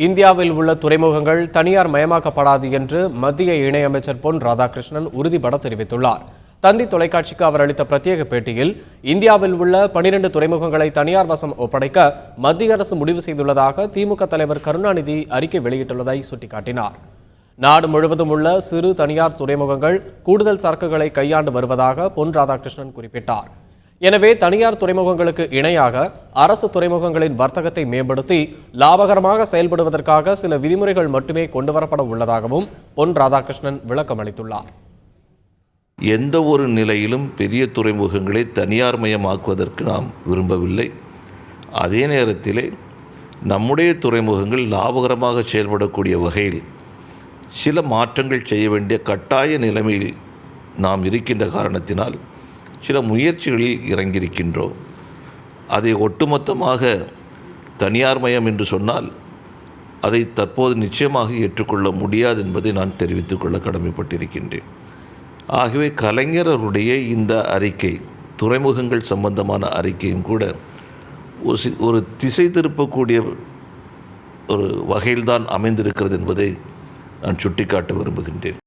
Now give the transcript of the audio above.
இந்தியாவில் உள்ள துறைமுகங்கள் தனியார் மயமாக்கப்படாது என்று மத்திய இணையமைச்சர் பொன் ராதாகிருஷ்ணன் உறுதிபட தெரிவித்துள்ளார். தந்தி தொலைக்காட்சிக்கு அவர் அளித்த பிரத்யேக பேட்டியில் இந்தியாவில் உள்ள 12 துறைமுகங்களை தனியார் வசம் ஒப்படைக்க மத்திய அரசு முடிவு செய்துள்ளதாக திமுக தலைவர் கருணாநிதி அறிக்கை வெளியிட்டுள்ளதை சுட்டிக்காட்டினார். நாடு முழுவதும் உள்ள சிறு தனியார் துறைமுகங்கள் கூடுதல் சரக்குகளை கையாண்டு வருவதாக பொன் ராதாகிருஷ்ணன் குறிப்பிட்டார். எனவே தனியார் துறைமுகங்களுக்கு இணையாக அரசு துறைமுகங்களின் வர்த்தகத்தை மேம்படுத்தி லாபகரமாக செயல்படுவதற்காக சில விதிமுறைகள் மட்டுமே கொண்டுவரப்பட உள்ளதாகவும் பொன் ராதாகிருஷ்ணன் விளக்கம் அளித்துள்ளார். எந்த ஒரு நிலையிலும் பெரிய துறைமுகங்களை தனியார் மயமாக்குவதற்கு நாம் விரும்பவில்லை. அதே நேரத்திலே நம்முடைய துறைமுகங்கள் லாபகரமாக செயல்படக்கூடிய வகையில் சில மாற்றங்கள் செய்ய வேண்டிய கட்டாய நிலைமையில் நாம் இருக்கின்ற காரணத்தினால் சில முயற்சிகளில் இறங்கியிருக்கின்றோம். அதை ஒட்டுமொத்தமாக தனியார் மயம் என்று சொன்னால் அதை தற்போது நிச்சயமாக ஏற்றுக்கொள்ள முடியாது என்பதை நான் தெரிவித்துக் கொள்ள கடமைப்பட்டிருக்கின்றேன். ஆகவே கலைஞர் அவருடைய இந்த அறிக்கை, துறைமுகங்கள் சம்பந்தமான அறிக்கையும் கூட ஒரு திசை திருப்பக்கூடிய ஒரு வகையில்தான் அமைந்திருக்கிறது என்பதை நான் சுட்டிக்காட்ட விரும்புகின்றேன்.